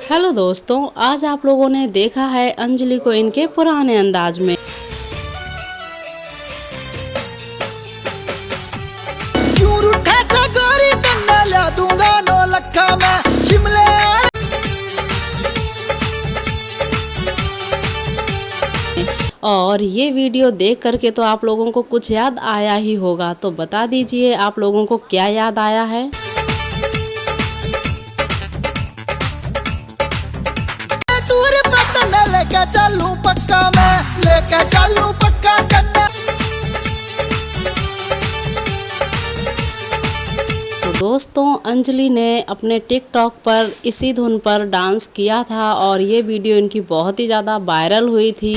Hello दोस्तों, आज आप लोगों ने देखा है अंजलि को इनके पुराने अंदाज में। और ये वीडियो देख करके तो आप लोगों को कुछ याद आया ही होगा, तो बता दीजिए आप लोगों को क्या याद आया है। लेके चलूं पक्का मैं, लेके चलूं पक्का कन्ना। तो दोस्तों, अंजलि ने अपने टिकटॉक पर इसी धुन पर डांस किया था और ये वीडियो इनकी बहुत ही ज़्यादा वायरल हुई थी।